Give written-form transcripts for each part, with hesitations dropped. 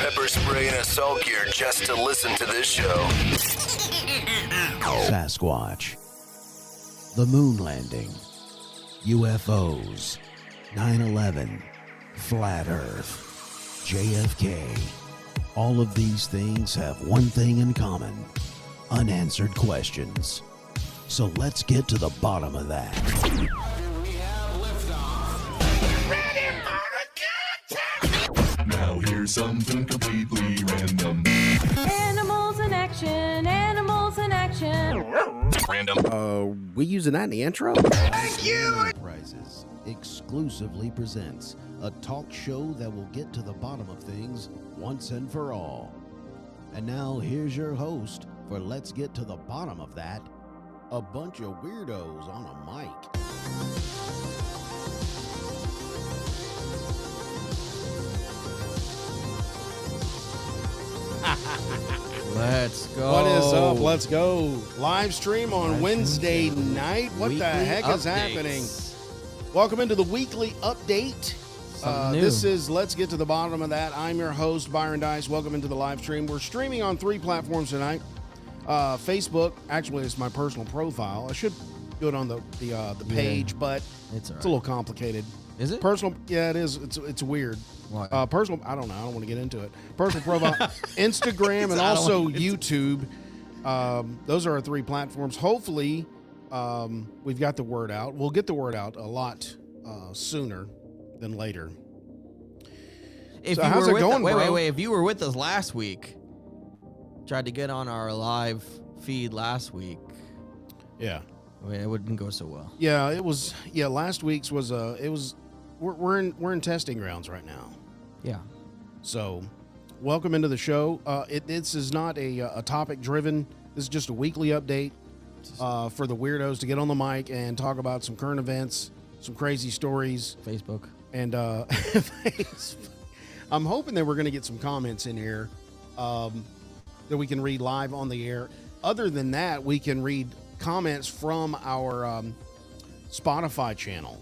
pepper spray and assault gear just to listen to this show. Sasquatch, the moon landing, UFOs, 9/11, flat earth, JFK. All of these things have one thing in common: unanswered questions. So let's get to the bottom of that. Now here's something completely random. Animals in action, animals in action. Random. We using that in the intro? Prizes exclusively presents a talk show that will get to the bottom of things once and for all. And now here's your host for Let's Get to the Bottom of That, a bunch of weirdos on a mic. Let's go. What is up? Let's go. Live stream on Live Wednesday stream. night. What the Weekly heck is updates. happening? Welcome into the weekly update. Something new. This is Let's Get to the Bottom of That. I'm your host, Byron Dice. Welcome into the live stream. We're streaming on 3 platforms tonight. Facebook, actually, it's my personal profile. I should do it on the page, but It's it's a little complicated. Is it? Personal, yeah, it is. It's weird. Why? Personal, I don't know. I don't want to get into it. Personal profile, Instagram, and I don't also wanna get YouTube. Those are our 3 platforms. Hopefully, we've got the word out. We'll get the word out a lot sooner than later. If So you how's were it with going, bro? wait. If you were with us last week, tried to get on our live feed last week, Yeah, it wouldn't go so well. yeah. It was. Yeah, last week's was. It was. We're in testing grounds right now. Yeah. So, welcome into the show. This is not a topic driven. This is just a weekly update for the weirdos to get on the mic and talk about some current events, some crazy stories, Facebook. and I'm hoping that we're going to get some comments in here that we can read live on the air. Other than that, we can read comments from our Spotify channel.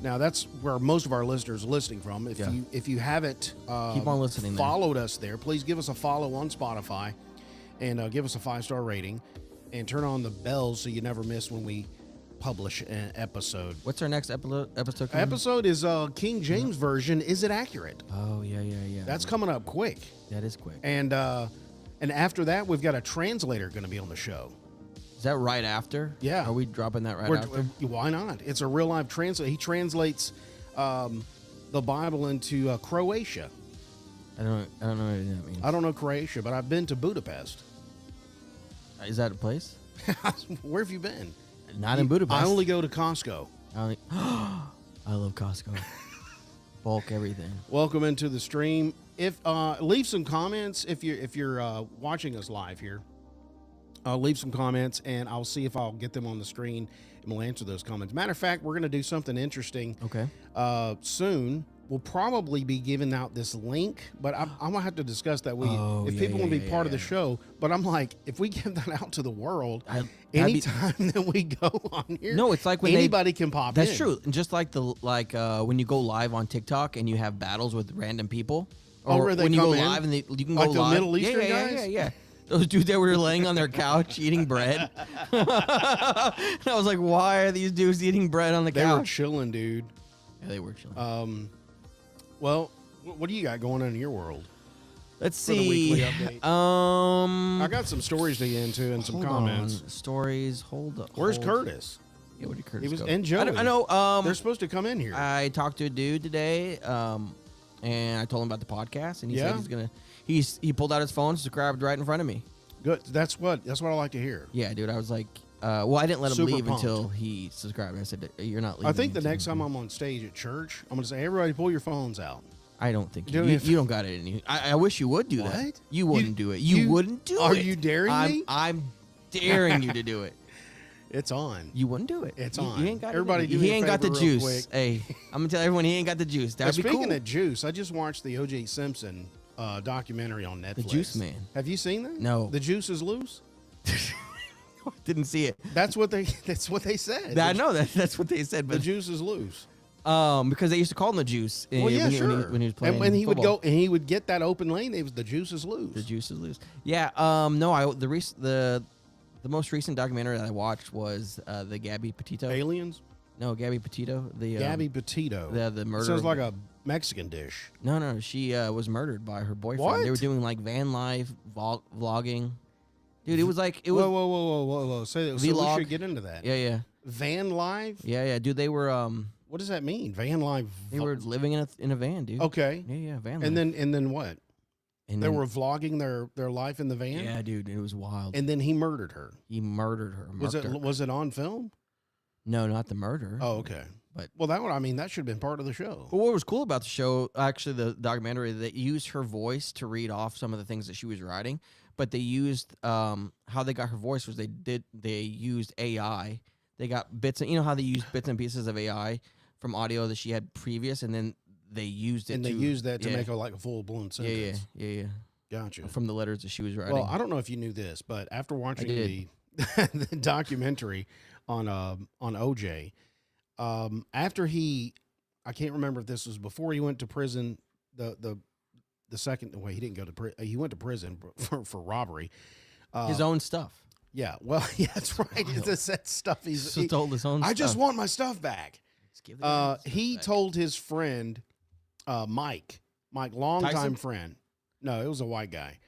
Now that's where most of our listeners are listening from. If you haven't Keep on listening there. followed us there, please give us a follow on Spotify and give us a 5-star rating and turn on the bells so you never miss when we publish an episode. What's our next episode? coming? Episode is King James version. Is it accurate? Oh yeah. That's coming up quick. That is quick. And after that, we've got a translator going to be on the show. Is that right after? Yeah. Are we dropping that after? Why not? It's a real live translator. He translates the Bible into Croatia. I don't know what that means. I don't know Croatia, but I've been to Budapest. Is that a place? Where have you been? Not in Budapest. I only go to Costco. I love Costco. Bulk everything. Welcome into the stream. If leave some comments if you're watching us live here. Leave some comments, and I'll see if I'll get them on the screen, and we'll answer those comments. Matter of fact, we're going to do something interesting. Okay. Soon. We'll probably be giving out this link, but I'm going to have to discuss that with you. Oh, if yeah, people want to yeah, be part of the yeah. show, but I'm like, if we give that out to the world, that'd anytime that we go on here, No, it's like when anybody can pop in. That's true. And just like when you go live on TikTok and you have battles with random people. Oh, Or where they when you come go in? live and you can Like go the live. Middle Eastern yeah, guys? Yeah. Those dudes that were laying on their couch eating bread. And I was like, why are these dudes eating bread on the They were couch? chilling, dude. Yeah, they were chilling. Well, what do you got going on in your world? Let's for the weekly see. update? I got some stories to get into and some hold comments. on. Stories. Hold up. Where's hold- Curtis? Yeah, where did Curtis He was go? and Joey. I know. They're supposed to come in here. I talked to a dude today, and I told him about the podcast, and he Yeah? said he's gonna. He pulled out his phone, subscribed right in front of me. Good. That's what I like to hear. Yeah, dude. I was like, well, I didn't let him Super leave pumped. until he subscribed. I said, you're not leaving. I think the until-" next time I'm on stage at church, I'm going to say, everybody pull your phones out. I don't think Do you, it. you don't got it in you. I wish you would do that. What? You wouldn't do it. You wouldn't do are it. you daring me? I'm daring you to do it. It's on. You wouldn't do it. It's You on. ain't got Everybody it. do He me a ain't got the favor real juice. quick. Hey, I'm gonna tell everyone he ain't got the juice. That'd be Speaking cool. of juice, I just watched the O.J. Simpson documentary on Netflix. Juice Man. Have you seen that? No. The juice is loose. Didn't see it. That's what they. That's what they said. I know that's what they said, The but juice is loose. Because they used to call him the Juice. Well, yeah, when sure. When he was playing and when he would football. go and he would get that open lane, it was the juices loose. The Juice is loose. Yeah. No. The most recent documentary that I watched was the Gabby Petito. Aliens. No, Gabby Petito. The Gabby Petito. the murder. Sounds like a Mexican dish. No. She was murdered by her boyfriend. What? They were doing like van life vlogging. Dude, it was like it was. Whoa! Say that. So we Vlog. should get into that. Yeah. Van live. Yeah. Dude, they were What does that mean? Van live. they were living in a van, dude. Okay. Yeah, van life. And then what? And They then- were vlogging their life in the van. Yeah, dude, it was wild. And then he murdered her. He murdered her. Was murked it her. was it on film? No, not the murder. Oh, okay. But- well, that should have been part of the show. But what was cool about the show, actually, the documentary, they used her voice to read off some of the things that she was writing. But they used how they got her voice was they used AI. They got bits, you know how they used bits and pieces of AI from audio that she had previous, and then they used it. And they to, used that to yeah, make a full blown yeah, sentence. yeah. Gotcha. From the letters that she was writing. Well, I don't know if you knew this, but after watching did. the documentary on OJ, after I can't remember if this was before he went to prison. The second way he didn't go to prison, he went to prison for robbery. his own stuff. Yeah, well, yeah, that's right. It's that stuff he Stole his own. I stuff. just want my stuff back. Just give the guy his He stuff back. told his friend, Mike, longtime Tyson? friend. No, it was a white guy.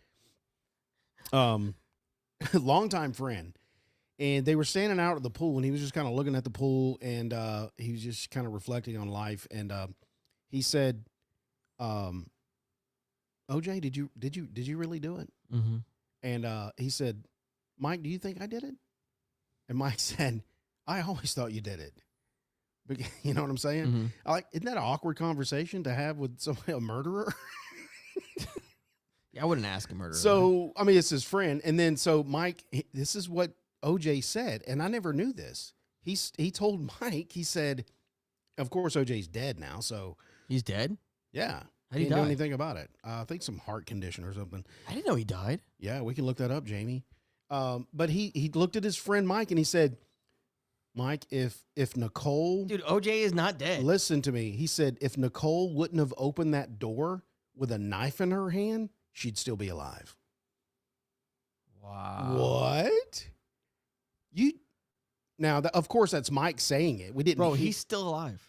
Longtime friend. And they were standing out at the pool, and he was just kind of looking at the pool, and he was just kind of reflecting on life. And he said, OJ, did you really do it? Mhm. And he said, Mike, do you think I did it? And Mike said, I always thought you did it. But, you know what I'm saying? Mhm. Isn't that an awkward conversation to have with a murderer? Yeah, I wouldn't ask a murderer. So, I mean, it's his friend. And then, so Mike, this is what OJ said. And I never knew this. He told Mike, he said, of course, OJ's dead now. So, he's dead. yeah. How'd he Didn't know die? anything about it. I think some heart condition or something. I didn't know he died. Yeah, we can look that up, Jamie. But he looked at his friend Mike and he said, Mike, if Nicole, Dude, OJ is not dead. listen to me. He said, if Nicole wouldn't have opened that door with a knife in her hand, she'd still be alive. Wow. What? Now, of course, that's Mike saying it. We didn't. Bro, he's still alive.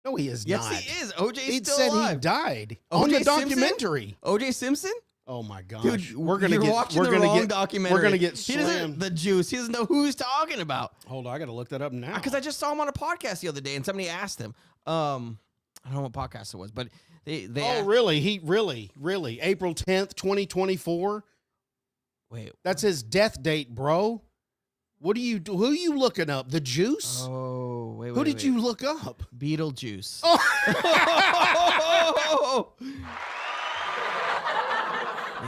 no, he is Yes, not. he is. OJ's It still said alive. he died O.J. on the Simpson? documentary. OJ Simpson? Oh my gosh, Dude, we're gonna you're get watching we're the gonna wrong get documentary. we're gonna get He doesn't, slammed. the juice. He doesn't know who he's talking about. Hold on, I got to look that up now. Because I just saw him on a podcast the other day, and somebody asked him. I don't know what podcast it was, but they oh asked- really? He really April 10th, 2024. wait. That's his death date, bro. What do you do? Who are you looking up? The Juice? Oh, wait. Who did you look up? Beetlejuice. Oh.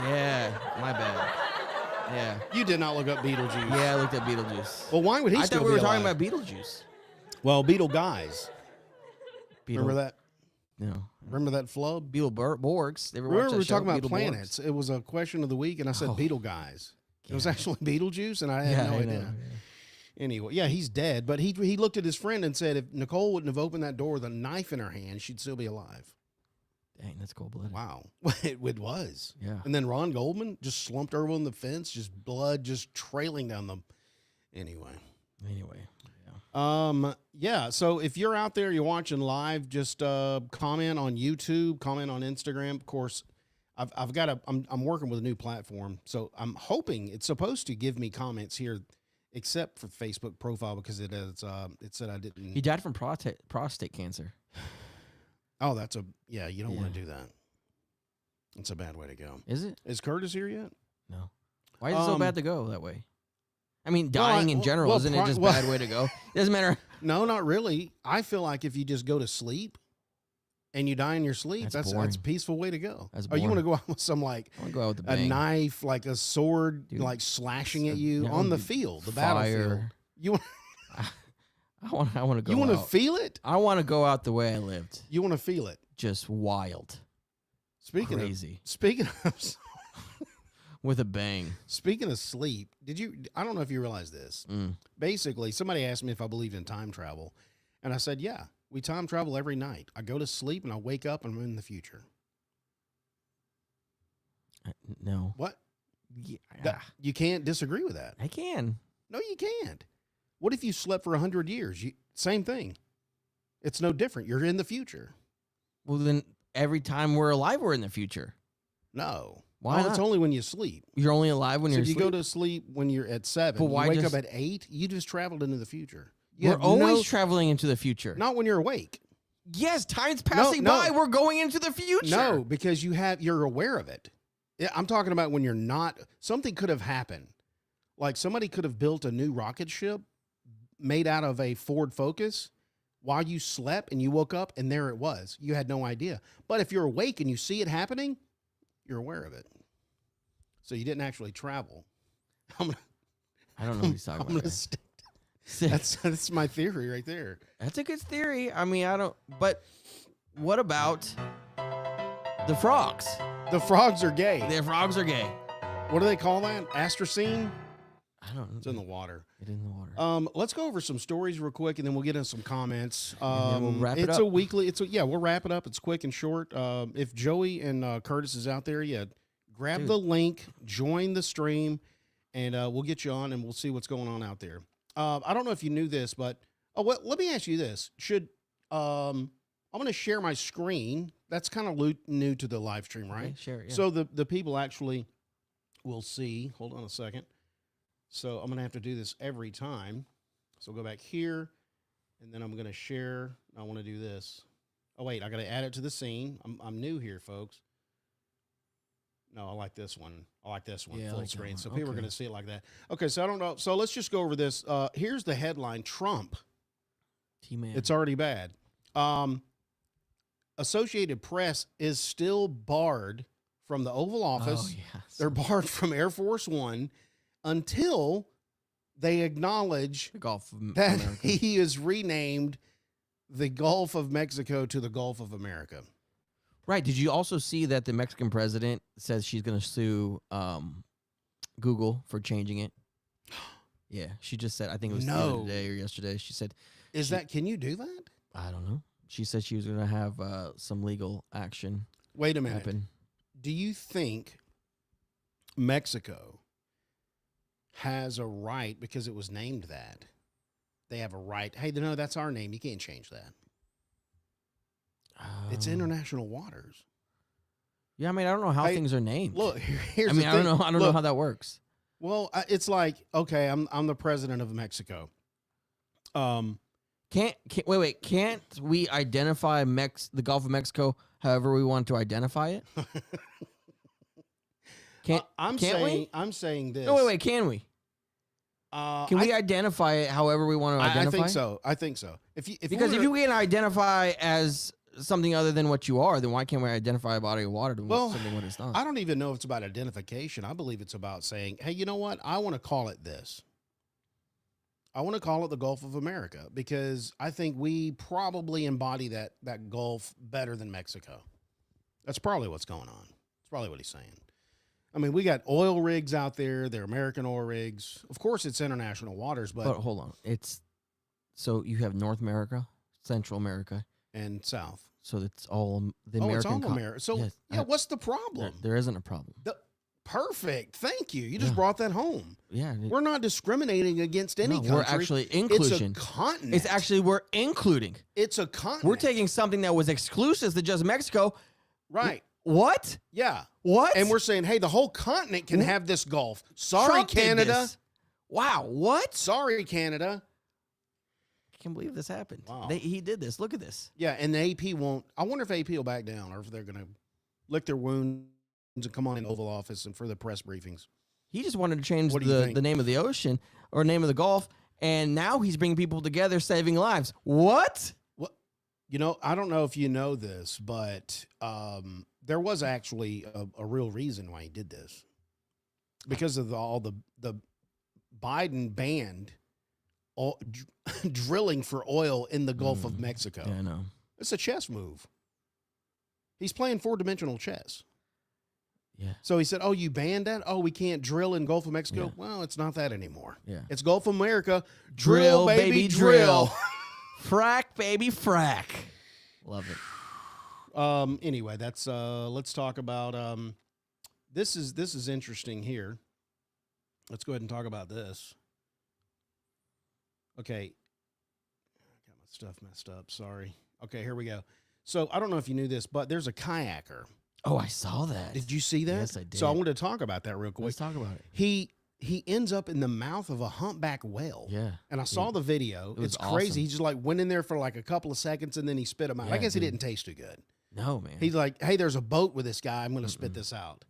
Yeah, my bad. Yeah. You did not look up Beetlejuice. Yeah, I looked at Beetlejuice. Well, why would he I still thought we be were talking alive? about Beetlejuice. Well, Beetle guys. Beetle, Remember that? No. Remember that flub? Borgs. They ever Remember watched we were that show, talking about Beetle planets. It was a question of the week, and I said Oh. Beetle guys. It was Yeah. actually Beetlejuice, and I had Yeah, no I idea. know. Anyway, yeah, he's dead. But he looked at his friend and said, if Nicole wouldn't have opened that door with a knife in her hand, she'd still be alive. Dang, that's cold blooded. Wow, it was. Yeah. And then Ron Goldman just slumped over on the fence, just blood just trailing down them. Anyway. Anyway. Yeah. Yeah. So if you're out there, you're watching live, just comment on YouTube, comment on Instagram. Of course, I'm working with a new platform, so I'm hoping it's supposed to give me comments here, except for Facebook profile because it said I didn't. He died from prostate cancer. Oh, you don't want Yeah. to do that. It's a bad way to go. Is it? Is Curtis here yet? No. Why is it so Um, bad to go that way? I mean, Well, dying in general, well, isn't it just well- bad way to go? It doesn't matter. No, not really. I feel like if you just go to sleep and you die in your sleep, That's that's a boring. peaceful way to go. That's Or you want to boring. go out with some like I want to go out with the a bang. knife, like a sword, Dude, like slashing at so- you yeah, on the dude, field, the fire. battlefield. You want I want to go. you want to out. feel it? I want to go out the way I lived, You want to feel it? just wild, Speaking crazy, of with a bang. speaking of sleep, I don't know if you realize this. Mm. Basically, somebody asked me if I believed in time travel, and I said, yeah. We time travel every night. I go to sleep and I wake up and I'm in the future. No. What? Yeah, You can't disagree with that. I can. No, you can't. What if you slept for 100 years? Same thing. It's no different. You're in the future. Well, then every time we're alive, we're in the future. No. Why It's not? only when you sleep. You're only alive when So you're if you asleep? go to sleep when you're at 7, But why you wake just- up at 8, you just traveled into the future. You We're have always no- traveling into the future. Not when you're awake. Yes, time's passing no. by. We're going into the future. No, because you're aware of it. Yeah, I'm talking about when you're not. Something could have happened. Like somebody could have built a new rocket ship made out of a Ford Focus while you slept and you woke up and there it was. You had no idea. But if you're awake and you see it happening, you're aware of it. So you didn't actually travel. I don't know what he's talking I'm about. gonna stick. That's my theory right there. That's a good theory. I mean, I don't. But what about the frogs? The frogs are gay. The frogs are gay. What do they call that? Astracene? I don't know. It's in the water. Get in the water. Let's go over some stories real quick, and then we'll get into some comments. And then we'll wrap it it's up. a weekly. We'll wrap it up. It's quick and short. If Joey and Curtis is out there, grab Dude. the link, join the stream, and we'll get you on, and we'll see what's going on out there. I don't know if you knew this, but let me ask you this: I'm going to share my screen. That's kind of new to the live stream, right? Okay, share it, yeah. So the people actually will see. Hold on a second. So I'm going to have to do this every time. So go back here, and then I'm going to share. I want to do this. Oh, wait, I got to add it to the scene. I'm new here, folks. No, I like this one. Yeah, I full like that screen. one. So people are Okay. going to see it like that. Okay, so I don't know. So let's just go over this. Here's the headline: Trump. T-Man. It's already bad. Associated Press is still barred from the Oval Office. Oh, yes. They're barred from Air Force One until they acknowledge the Gulf of that America. he is renamed the Gulf of Mexico to the Gulf of America. Right. Did you also see that the Mexican president says she's going to sue Google for changing it? Yeah. She just said, I think it was the No. other day or yesterday. She said, Can you do that? I don't know. She said she was going to have some legal action Wait a minute. happen. Do you think Mexico has a right because it was named that? They have a right. Hey, no, that's our name. You can't change that. It's international waters. Yeah, I mean, I don't know how Hey, things are named. Look, here's I mean, the I thing. don't know. I don't know Look, how that works. Well, it's like, okay, I'm the president of Mexico. Can't we identify the Gulf of Mexico however we want to identify it? I'm saying this. No, wait, can we? Can we identify it however we want to identify? I think so. If you can identify as something other than what you are, then why can't we identify a body of water to something what it's not? I don't even know if it's about identification. I believe it's about saying, hey, you know what? I want to call it this. I want to call it the Gulf of America because I think we probably embody that Gulf better than Mexico. That's probably what's going on. That's probably what he's saying. I mean, we got oil rigs out there. They're American oil rigs. Of course, it's international waters, But but hold on, so you have North America, Central America, and South. so it's all the Oh, American. it's all America. So, yes, what's the problem? there isn't a problem. Perfect. Thank you. You just Yeah. brought that home. Yeah, We're not discriminating against any country. we're actually inclusion. It's a continent. It's actually we're including. It's a continent. We're taking something that was exclusive to just Mexico. right. What? Yeah. What? And we're saying, hey, the whole continent can have this Gulf. Sorry, Trump did Canada. this. Wow. What? Sorry, Canada. I can't believe this happened. Wow. He did this. Look at this. Yeah, and the AP won't. I wonder if AP will back down or if they're going to lick their wounds and come on in Oval Office and for the press briefings. He just wanted to change What do you think? the name of the ocean or name of the Gulf, and now he's bringing people together, saving lives. What? What? You know, I don't know if you know this, but there was actually a real reason why he did this. Because of all the Biden banned drilling for oil in the Gulf of Mexico. Yeah, I know. It's a chess move. He's playing 4-dimensional chess. Yeah. So he said, oh, you banned that? Oh, we can't drill in Gulf of Mexico? Yeah. Well, it's not that anymore. Yeah. It's Gulf of America. Drill, Drill, baby, baby, drill. drill. Frack, baby, frack. Love it. Anyway, that's let's talk about this is interesting here. Let's go ahead and talk about this. Okay. Got my stuff messed up. Sorry. Okay, here we go. So I don't know if you knew this, but there's a kayaker. Oh, I saw that. Did you see that? Yes, I did. So I wanted to talk about that real quick. Let's talk about it. He ends up in the mouth of a humpback whale. Yeah. And I saw the video. It was It's crazy. awesome. He just like went in there for like a couple of seconds and then he spit them out. I Yeah, guess he dude. didn't taste too good. No, man. He's like, hey, there's a boat with this guy. I'm going to spit this out.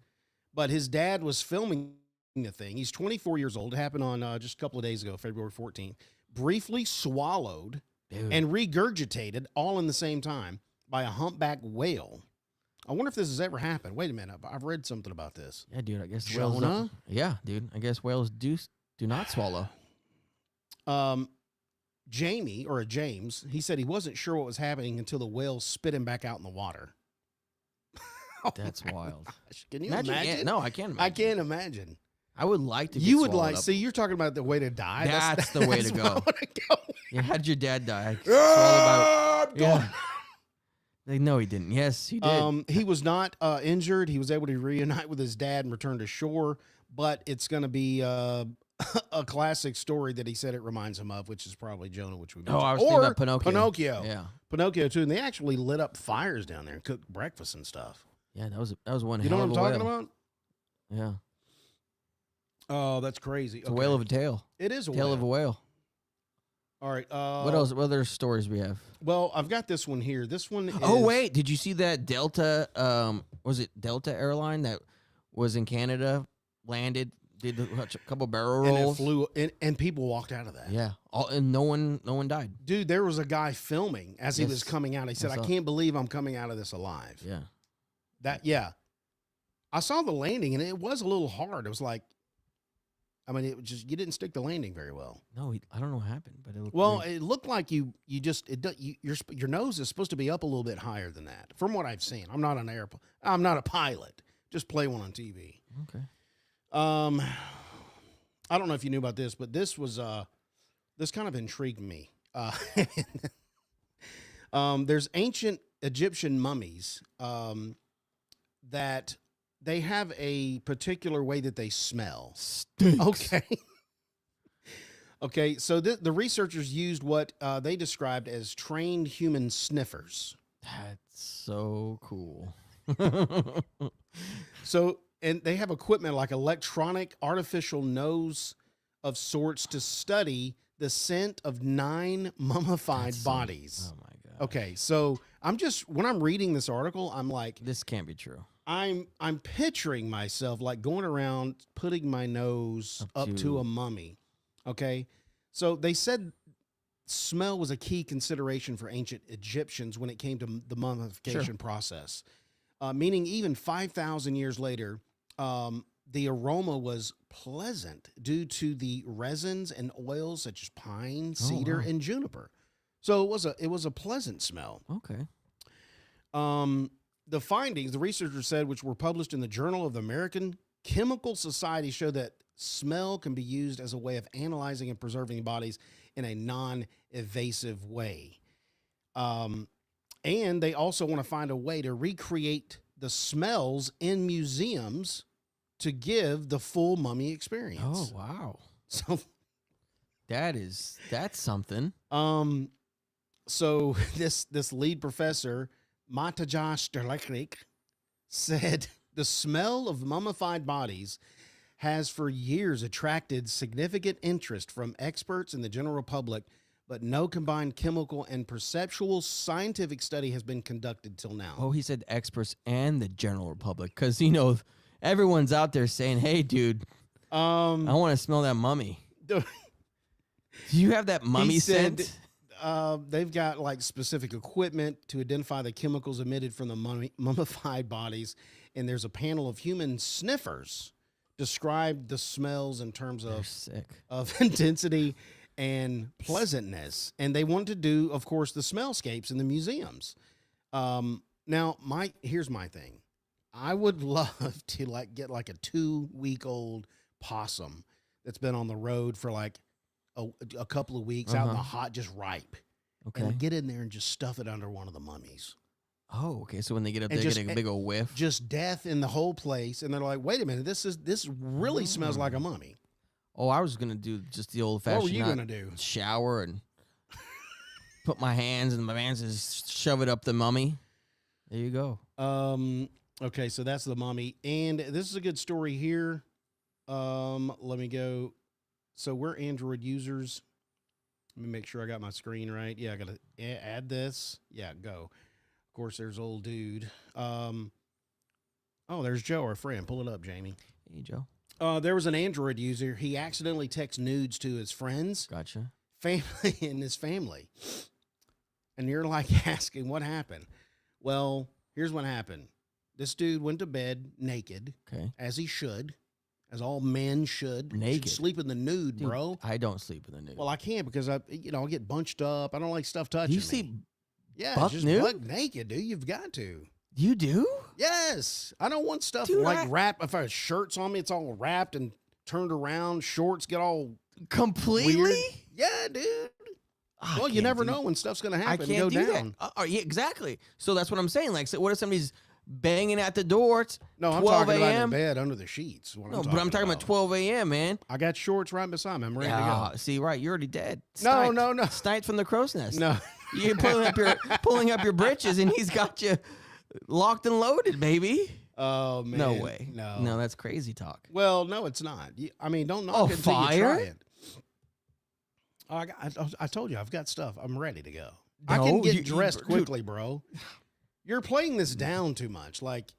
But his dad was filming the thing. He's 24 years old. It happened on just a couple of days ago, February 14th. Briefly swallowed Dude. and regurgitated all in the same time by a humpback whale. I wonder if this has ever happened. Wait a minute. I've read something about this. Yeah, dude. I guess whales. Jonah? Yeah, dude. I guess whales do not swallow. Jamie, or James, he said he wasn't sure what was happening until the whale spit him back out in the water. That's wild. Can you Imagine- imagine? yeah, no, I can't imagine. I can't imagine. I would like to. Get You would swallowed like, up. see, you're talking about the way to die. That's the way to where I go. wanna go. Yeah, how'd your dad die? Swallowed by. Ah, I'm Yeah. gone. Like, no, he didn't. Yes, he did. He was not injured. He was able to reunite with his dad and return to shore, but it's going to be a classic story that he said it reminds him of, which is probably Jonah, which we mentioned. I was thinking or about Pinocchio. Pinocchio. Yeah. Pinocchio, too. And they actually lit up fires down there and cooked breakfast and stuff. Yeah, that was one You know hell what of I'm a talking whale. about? Yeah. Oh, that's crazy. It's a whale of a tail. It is a Tail whale. of a whale. All right. What else? What other stories we have? Well, I've got this one here. This one is... Oh wait, did you see that Delta? Was it Delta airline that was in Canada? Landed, did a couple barrel And it rolls. flew, and people walked out of that. Yeah, and no one died. Dude, there was a guy filming as he was Yes. coming out. He said, I I saw. can't believe I'm coming out of this alive. Yeah. Yeah. I saw the landing and it was a little hard. It was like, I mean, it was just, you didn't stick the landing very well. No, I don't know what happened, but it looked Well, weird. it looked like your nose is supposed to be up a little bit higher than that, from what I've seen. I'm not a pilot. Just play one on TV. Okay. I don't know if you knew about this, but this was this kind of intrigued me. There's ancient Egyptian mummies that they have a particular way that they smell. Okay. Okay, so the researchers used what they described as trained human sniffers. That's so cool. So, and they have equipment like electronic artificial nose of sorts to study the scent of 9 mummified bodies. Oh my god. Okay, so when I'm reading this article, I'm like, This can't be true. I'm picturing myself like going around putting my nose Up up to to- a mummy. Okay. So they said smell was a key consideration for ancient Egyptians when it came to the mummification process. Meaning even 5,000 years later, the aroma was pleasant due to the resins and oils such as pine, cedar, wow. and juniper. So it was a pleasant smell. Okay. The findings, the researchers said, which were published in the Journal of the American Chemical Society, show that smell can be used as a way of analyzing and preserving bodies in a non-invasive way. And they also want to find a way to recreate the smells in museums to give the full mummy experience. Oh wow. So, That's something. so this lead professor, Mataja Sterleknik, said the smell of mummified bodies has for years attracted significant interest from experts and the general public, but no combined chemical and perceptual scientific study has been conducted till now. Oh, he said experts and the general public, because everyone's out there saying, "Hey, dude, I want to smell that mummy." Do you have that mummy He said, scent? they've got like specific equipment to identify the chemicals emitted from the mummified bodies, and there's a panel of human sniffers describe the smells in terms They're of sick. intensity and pleasantness. And they want to do, of course, the smellscapes in the museums. Now, here's my thing. I would love to get like a 2-week-old possum that's been on the road for like a couple of weeks out in the hot, just ripe. Okay. and get in there and just stuff it under one of the mummies. Oh, okay. So when they get up And there, just- get a big old whiff. Just death in the whole place, and they're like, "Wait a minute, this really smells like a Mm. mummy." Oh, I was gonna do just the old What fashioned. were you gonna do? Shower and put my hands in my hands and shove it up the mummy. There you go. Okay, so that's the mummy, and this is a good story here. Let me go. So we're Android users. Let me make sure I got my screen right. Yeah, I gotta add this. Yeah, go. Of course, there's old dude. Oh, there's Joe, our friend. Pull it up, Jamie. Hey, Joe. There was an Android user. He accidentally texted nudes to his friends, Gotcha. family, and his family. And you're like asking, what happened? Well, here's what happened. This dude went to bed naked, Okay. as he should, as all men should. You should Naked? sleep in the nude, Dude, bro. I don't sleep in the nude. Well, I can't because I get bunched up. I don't like stuff touching Do you me. sleep? Yeah, buck just nude? buck naked, dude. You've got to. You do? Yes, I don't want stuff Dude, like wrapped. If I have shirts on me, it's all wrapped and turned around. Shorts get all Completely? weird. Yeah, dude. I Well, you can't never do- know when stuff's gonna I happen. can't Go do down. that. Yeah, exactly. So that's what I'm saying. Like, so what if somebody's banging at the door? It's No, I'm 12 talking about in a.m.? bed under the sheets. What No, but I'm talking about 12 a.m., man. I got shorts right beside me. I'm ready to Yeah, go. see, right, you're already dead. No, no. Sniped from the crow's nest. No, You're pulling up your britches, and he's got you locked and loaded, baby. oh man, No way. no. that's crazy talk. Well, no, it's not. I mean, don't knock Oh, it until you fire? try it. Oh, I told you, I've got stuff. I'm ready to go. I can No, get you- dressed dude. quickly, bro. You're playing this down too much. Like,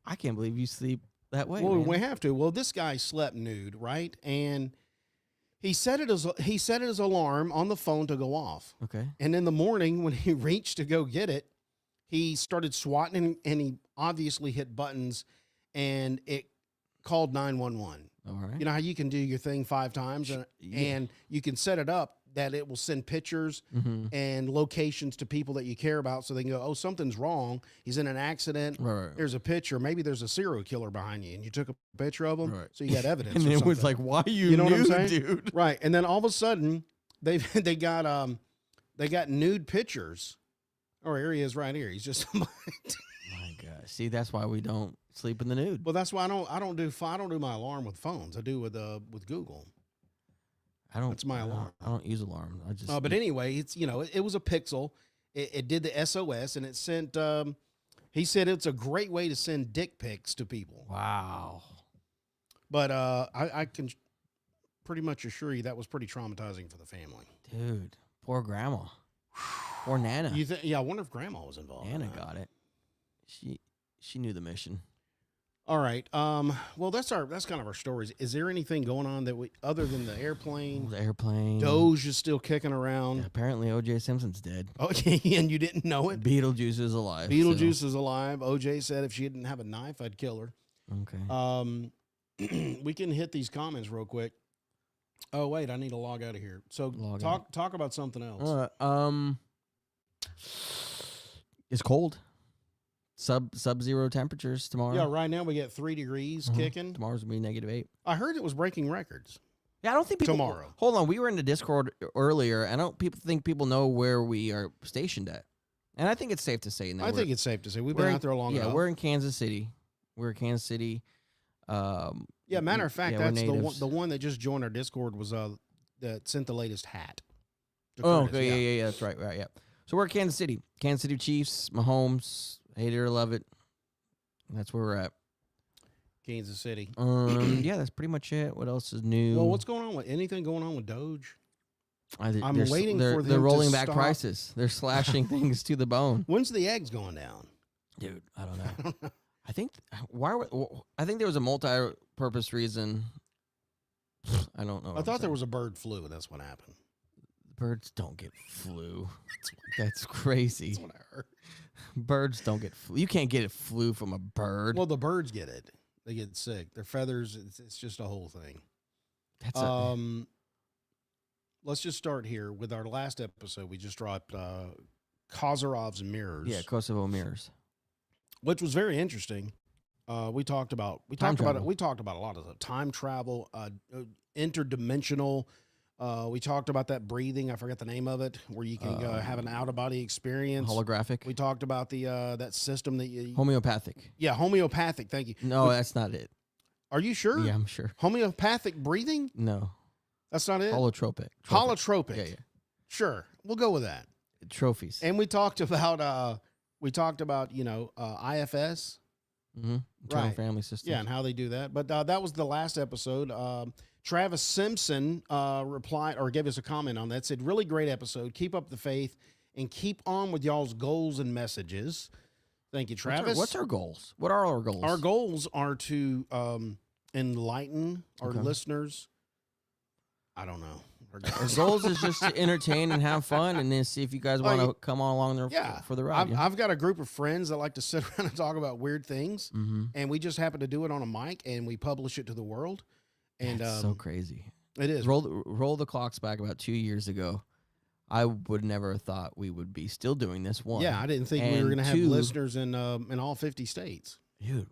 I can't believe you sleep that way. well, man. we have to. Well, this guy slept nude, right? And he set it as alarm on the phone to go off. Okay. And in the morning, when he reached to go get it, he started swatting and he obviously hit buttons, and it called 911. All right. You know how you can do your thing 5 times and, Yeah. and you can set it up that it will send pictures Mm-hmm. and locations to people that you care about so they can go, oh, something's wrong. He's in an accident. Right. Here's a picture. Maybe there's a serial killer behind you and you took a picture of him. Right. So you got evidence. And or it was something. like, why you, You know what I'm nude, saying? dude? Right. And then all of a sudden they got nude pictures. Oh, here he is right here. He's just My God. See, that's why we don't sleep in the nude. well, that's why I don't do my alarm with phones. I do with Google. I don't. that's my alarm. I don't use alarm. I just. But anyway, it's it was a Pixel. It did the SOS and it sent. He said it's a great way to send dick pics to people. Wow. But I can pretty much assure you that was pretty traumatizing for the family. Dude, poor grandma. Poor Nana. You yeah, I wonder if Grandma was involved. in Nana that. got it. She knew the mission. All right. Well, that's kind of our stories. Is there anything going on that other than the airplane? The airplane. Doge is still kicking around. Yeah, apparently, O.J. Simpson's dead. Okay, and you didn't know it. Beetlejuice is alive. Beetlejuice is alive. OJ said if she didn't have a knife, I'd kill her. So, okay. We can hit these comments real quick. Oh wait, I need to log out of here. So Log talk about something else. All right. It's cold. Sub-zero temperatures tomorrow. Yeah, right now we get 3 degrees Mhm. kicking. Tomorrow's gonna be -8. I heard it was breaking records. Yeah, I don't think people. Tomorrow. Hold on, we were in the Discord earlier. I don't think people know where we are stationed at, and I think it's safe to say. I think it's safe to say we've been out there long Yeah, enough. we're in Kansas City. We're in Kansas City. Yeah, matter of fact, yeah, we're that's natives. the one that just joined our Discord was that sent the latest hat. to Oh, Curtis, okay, yeah, that's right, yeah. So we're Kansas City. Kansas City Chiefs, Mahomes, hate it or love it. That's where we're at. Kansas City. Yeah, that's pretty much it. What else is new? Well, what's going on with anything going on with Doge? I'm They're waiting they're, for They're them to rolling back stop. prices. They're slashing things to the bone. When's the eggs going down? Dude, I don't know. I think I think there was a multi-purpose reason. I don't know. I thought there was a bird flu, and that's what happened. Birds don't get flu. That's crazy. That's what I heard. Birds don't get flu. You can't get a flu from a bird. Well, the birds get it. They get sick. Their feathers. It's just a whole thing. That's Let's just start here with our last episode. We just dropped Kazarov's mirrors. yeah, Kosovo mirrors. Which was very interesting. We talked about a lot of time travel, interdimensional We talked about that breathing. I forgot the name of it, where you can have an out of body experience. Holographic. We talked about the that system that you. Homeopathic. Yeah, homeopathic. Thank you. No, that's not it. Are you sure? Yeah, I'm sure. Homeopathic breathing? No. That's not it. Holotropic. Holotropic. Yeah, yeah. Sure, we'll go with that. Trophies. And we talked about IFS. Mm-hmm. Internal Right. family system. Yeah, and how they do that. But that was the last episode. Travis Simpson replied or gave us a comment on that. Said, really great episode. Keep up the faith and keep on with y'all's goals and messages. Thank you, Travis. What's our goals? What are our goals? Our goals are to enlighten our listeners. I don't know. Our goals is just to entertain and have fun, and then see if you guys want to come on along there for the ride. I've got a group of friends that like to sit around and talk about weird things, and we just happen to do it on a mic, and we publish it to the world. And That's so crazy. It is. Roll the clocks back about 2 years ago. I would never have thought we would be still doing this one. Yeah, I didn't think we were going to have listeners in all 50 states. Dude.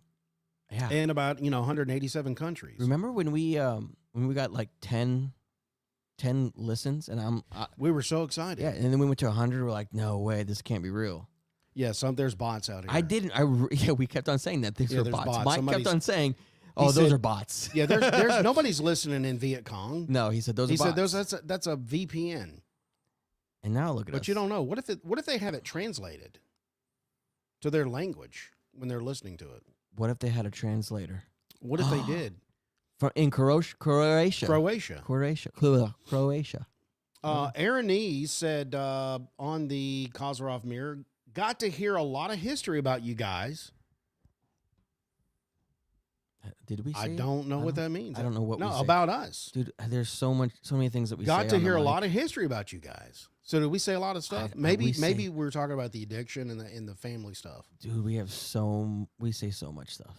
Yeah. And about 187 countries. Remember when we got like 10 listens, and we were so excited. Yeah, and then we went to 100. We're like, no way, this can't be real. Yeah, there's bots out here. We kept on saying that these were bots. bots. Mike kept on saying, those are bots. Yeah, there's nobody's listening in Viet Cong. No, he said those are bots. He said that's a VPN. And now look at us. But you don't know. What if they have it translated to their language when they're listening to it? What if they had a translator? What if they did? In Croatia. Croatia. Aaron E said on the Kozarov Mirror, got to hear a lot of history about you guys. Did we say I don't know what that means. I don't know what we say. About us. Dude, there's so many things that we got say to on hear the a mic. lot of history about you guys. So did we say a lot of stuff? Maybe we're talking about the addiction and the family stuff. Dude, we say so much stuff.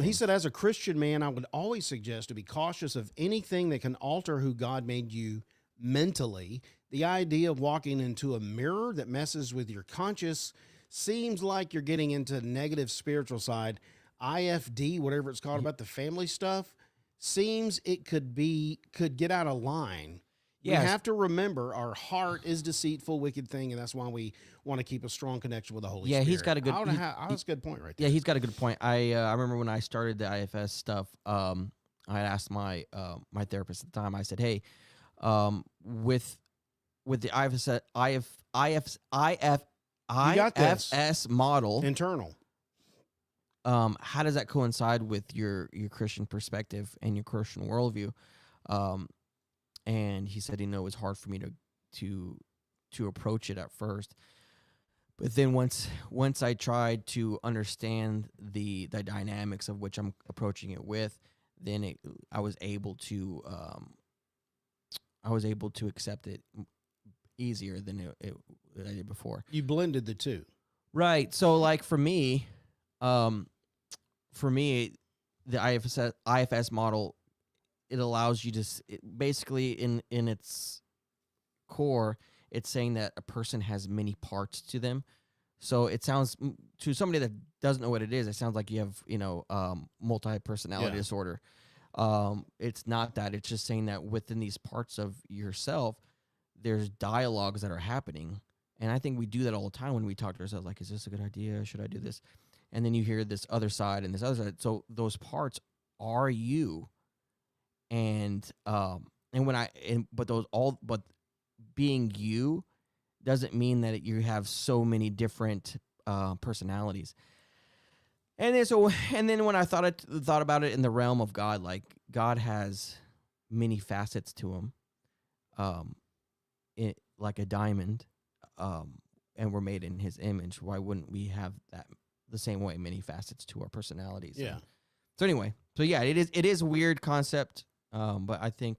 He said, as a Christian man, I would always suggest to be cautious of anything that can alter who God made you mentally. The idea of walking into a mirror that messes with your conscience seems like you're getting into negative spiritual side. IFD, whatever it's called, about the family stuff, seems it could get out of line. Yes. We have to remember our heart is deceitful, wicked thing, and that's why we want to keep a strong connection with the Holy Spirit. Yeah, he's got a good. That's a good point right there. Yeah, he's got a good point. I remember when I started the IFS stuff. I had asked my therapist at the time. I said, "Hey, with the IFS model internal, how does that coincide with your Christian perspective and your Christian worldview?" And he said, it was hard for me to approach it at first. But then once I tried to understand the dynamics of which I'm approaching it with, then I was able to accept it easier than I did before. You blended the two. Right. So like for me, the IFS model, it allows you to basically in its core, it's saying that a person has many parts to them. So it sounds to somebody that doesn't know what it is, it sounds like you have, multi-personality disorder. It's not that. It's just saying that within these parts of yourself, there's dialogues that are happening. And I think we do that all the time when we talk to ourselves, like, is this a good idea? Should I do this? And then you hear this other side and this other side. So those parts are you. But being you doesn't mean that you have so many different personalities. And then when I thought about it in the realm of God, like God has many facets to him, like a diamond, and we're made in his image. Why wouldn't we have that the same way, many facets to our personalities? Yeah. So anyway, it is a weird concept. But I think,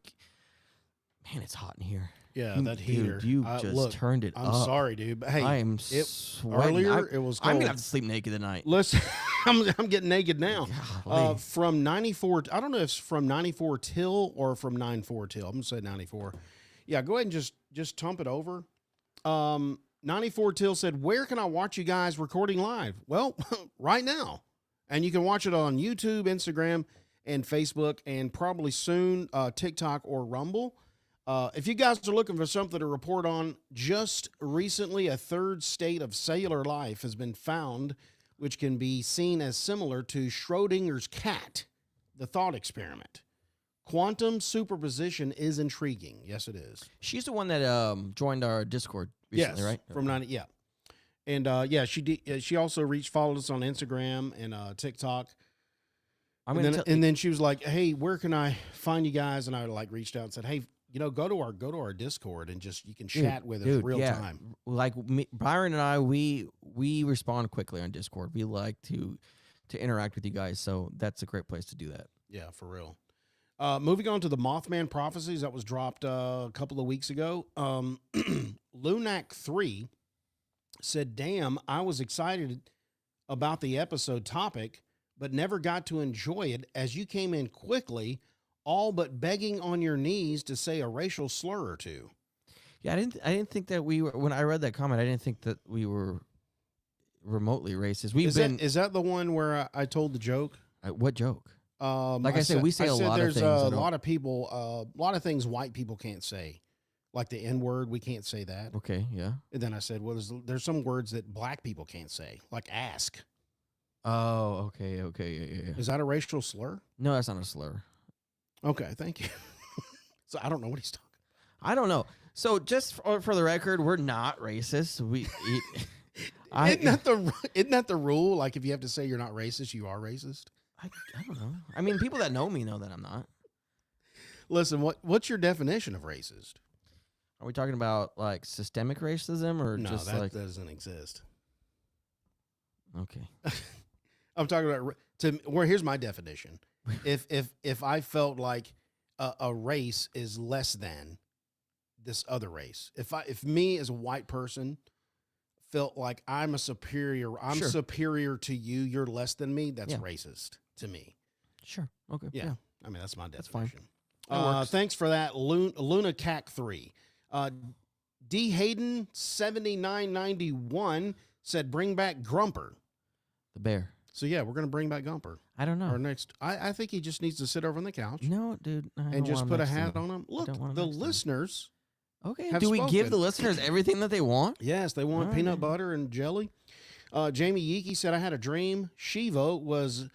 man, it's hot in here. Yeah, that heater. Dude, you just turned it up. I'm sorry, dude. But hey, I am sweating. Earlier, it was cold. I'm going to have to sleep naked tonight. Listen, I'm getting naked now. Golly. From 94, I don't know if it's from 94 till or from 94 till. I'm going to say 94. Yeah, go ahead and just tump it over. 94 till said, where can I watch you guys recording live? Well, right now. And you can watch it on YouTube, Instagram, and Facebook, and probably soon TikTok or Rumble. If you guys are looking for something to report on, just recently a third state of cellular life has been found, which can be seen as similar to Schrodinger's cat, the thought experiment. Quantum superposition is intriguing. Yes, it is. She's the one that joined our Discord recently, yes, right? From 90, yeah. And yeah, she also followed us on Instagram and TikTok. And then she was like, "Hey, where can I find you guys?" And I like reached out and said, "Hey, go to our Discord and you can chat with us real time." Like Byron and I, we respond quickly on Discord. We like to interact with you guys, so that's a great place to do that. Yeah, for real. Moving on to the Mothman prophecies that was dropped a couple of weeks ago. Lunac 3 said, "Damn, I was excited about the episode topic, but never got to enjoy it as you came in quickly, all but begging on your knees to say a racial slur or two." Yeah, I didn't think that we were. When I read that comment, I didn't think that we were remotely racist. Is that the one where I told the joke? What joke? Like I said, we say a lot of things. There's a lot of people, a lot of things white people can't say, like the N word. We can't say that. Okay, yeah. And then I said, well, there's some words that black people can't say, like ask. Oh, okay, yeah. Is that a racial slur? No, that's not a slur. Okay, thank you. So I don't know what he's talking I don't know. So just for the record, we're not racist. Isn't that the rule? Like if you have to say you're not racist, you are racist. I don't know. I mean, people that know me know that I'm not. Listen, what's your definition of racist? Are we talking about like systemic racism or No, just that like doesn't exist. Okay. I'm talking about here's my definition. If I felt like a race is less than this other race, if me as a white person felt like I'm superior to you, you're less than me, that's racist to me. Sure. Okay. Yeah. I mean, that's my definition. That's fine. Thanks for that, Luna Cac 3. D Hayden 7991 said, "Bring back Grumper." The bear. So yeah, we're gonna bring back Gumper. I don't know. Our next, I think he just needs to sit over on the couch. No, dude. And just put a hat on him. Look, the listeners. Okay. have Do we give spoken. the listeners everything that they want? Yes, they want All right, peanut man. butter and jelly. Jamie Yeeke said, "I had a dream Shiva was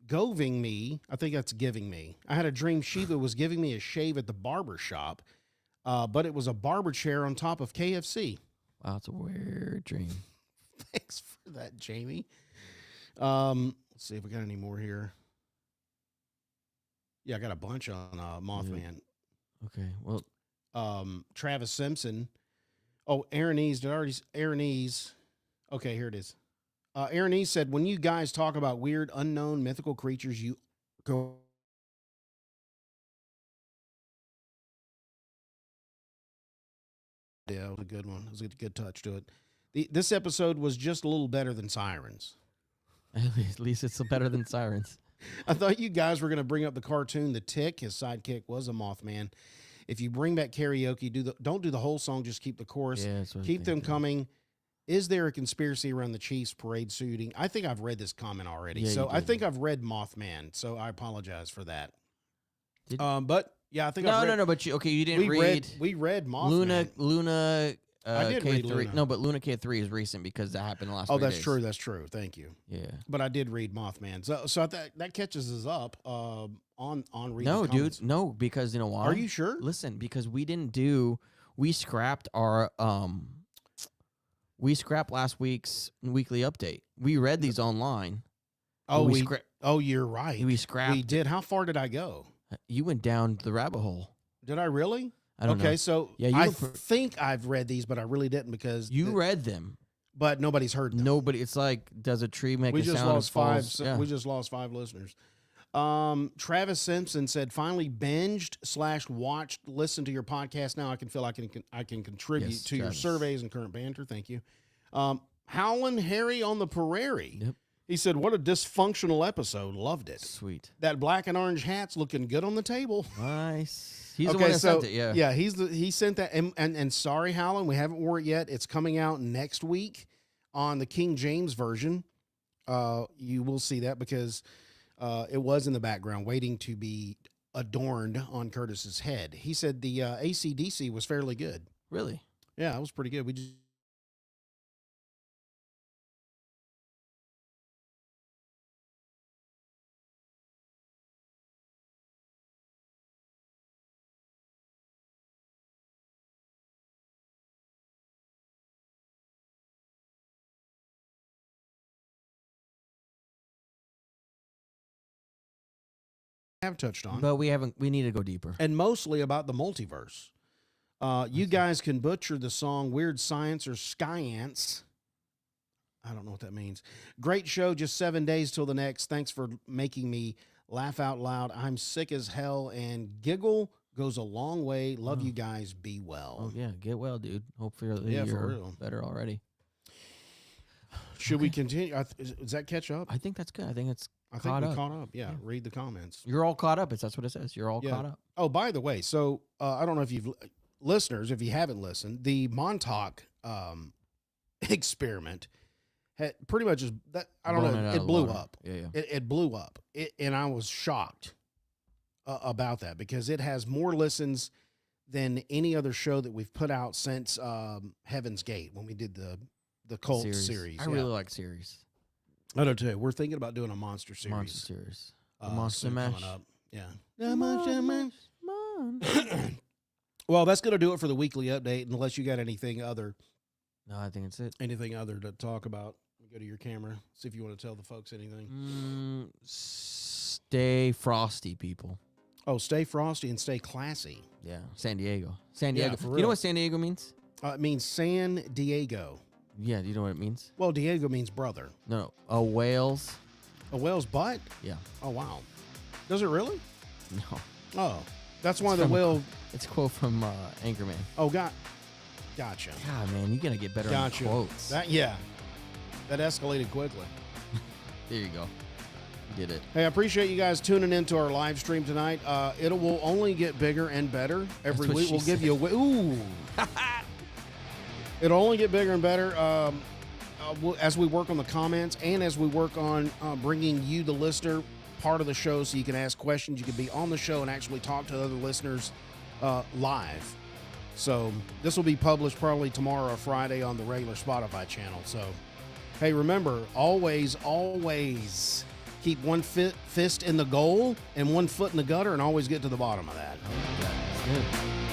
goving me." I think that's giving me. "I had a dream Shiva was giving me a shave at the barber shop, but it was a barber chair on top of KFC." Wow, it's a weird dream. Thanks for that, Jamie. Let's see if we got any more here. Yeah, I got a bunch on Mothman. Okay. Well, Travis Simpson. Oh, Aaron Ease. Aaron Ease. Okay, here it is. Aaron Ease said, "When you guys talk about weird, unknown, mythical creatures, you go." Yeah, it was a good one. It was a good touch to it. This episode was just a little better than Sirens. at least it's better than Sirens. I thought you guys were going to bring up the cartoon The Tick. His sidekick was a Mothman. If you bring back karaoke, don't do the whole song, just keep the chorus. Yeah, that's what I keep them think, coming. Is there a conspiracy around the Chiefs parade shooting? I think I've read this comment already. Yeah, So you I did. think I've read Mothman. So I apologize for that. Did- But yeah, I think I've read, No. But you didn't read we read Mothman. Luna. I did read K3. Luna. No, but Luna K3 is recent because that happened the last. Oh, 3 that's days. true. That's true. Thank you. Yeah. But I did read Mothman. So I that catches us up on reading. No, the comments. dude. No, because you know why? Are you sure? Listen, because we scrapped our we scrapped last week's weekly update. We read these online. Oh, but you're right. we scrapped. We did. How far did I go? You went down the rabbit hole. Did I really? I don't Okay, know. so Yeah, you I were pr- think I've read these, but I really didn't because You read them. but nobody's heard them. Nobody. It's like, does a tree make we a just sound? lost and falls? five. Yeah. We just lost 5 listeners. Travis Simpson said, "Finally binged / watched, listened to your podcast. Now I can feel I can contribute Yes, to your Travis. surveys and current banter. Thank you." Howlin' Harry on the Prairie. Yep. He said, "What a dysfunctional episode. Loved it. Sweet. That black and orange hat's looking good on the table." Nice. He's the one that sent it. Yeah. Yeah, he sent that. And sorry, Howlin', we haven't wore it yet. It's coming out next week on the King James version. You will see that because it was in the background waiting to be adorned on Curtis's head. He said the AC/DC was fairly good. Really? Yeah, it was pretty good. We just have touched on. But we haven't. We need to go deeper. And mostly about the multiverse. You guys can butcher the song Weird Science or Skyance. I don't know what that means. Great show, just 7 days till the next. Thanks for making me laugh out loud. I'm sick as hell, and giggle goes a long way. Love you guys. Be well. Oh yeah, get well, dude. Hopefully Yeah, you're for real. better already. Should we continue? Does that catch up? I think that's good. I think it's I think caught we up. caught up. Yeah, read the comments. You're all caught up. That's what it says. You're all Yeah. caught up. Oh, by the way, so I don't know if you've listeners, if you haven't listened, the Montauk experiment had pretty much just that. I don't Blown know. out It of the blew water. up. Yeah. It blew up, and I was shocked about that because it has more listens than any other show that we've put out since Heaven's Gate when we did the cult series. I Yeah. really like series. I do too. We're thinking about doing a monster series. Monster series. The Monster soon Mash. coming up. Yeah. The Monster Mash. Monster. Well, that's going to do it for the weekly update. Unless you got anything other No, I think it's it. to talk about. Go to your camera. See if you want to tell the folks anything. Stay frosty, people. Oh, stay frosty and stay classy. Yeah, San Diego. San Yeah, Diego. for You know real. what San Diego means? It means San Diego. Yeah, do you know what it means? Well, Diego means brother. No, a whale's. A whale's butt? Yeah, Oh, wow. Does it really? no. Oh, that's why It's the from- whale. It's a quote from Anchorman. Oh, gotcha. God, man, you gotta get better Gotcha. on quotes. That escalated quickly. There you go. You did it. Hey, I appreciate you guys tuning into our live stream tonight. It will only get bigger and better every what week. she We'll give said. you a ooh. It'll only get bigger and better as we work on the comments and as we work on bringing you, the listener, part of the show, so you can ask questions. You can be on the show and actually talk to other listeners live. So this will be published probably tomorrow or Friday on the regular Spotify channel. So, hey, remember, always keep one fist in the goal and one foot in the gutter, and always get to the bottom of that. That's good.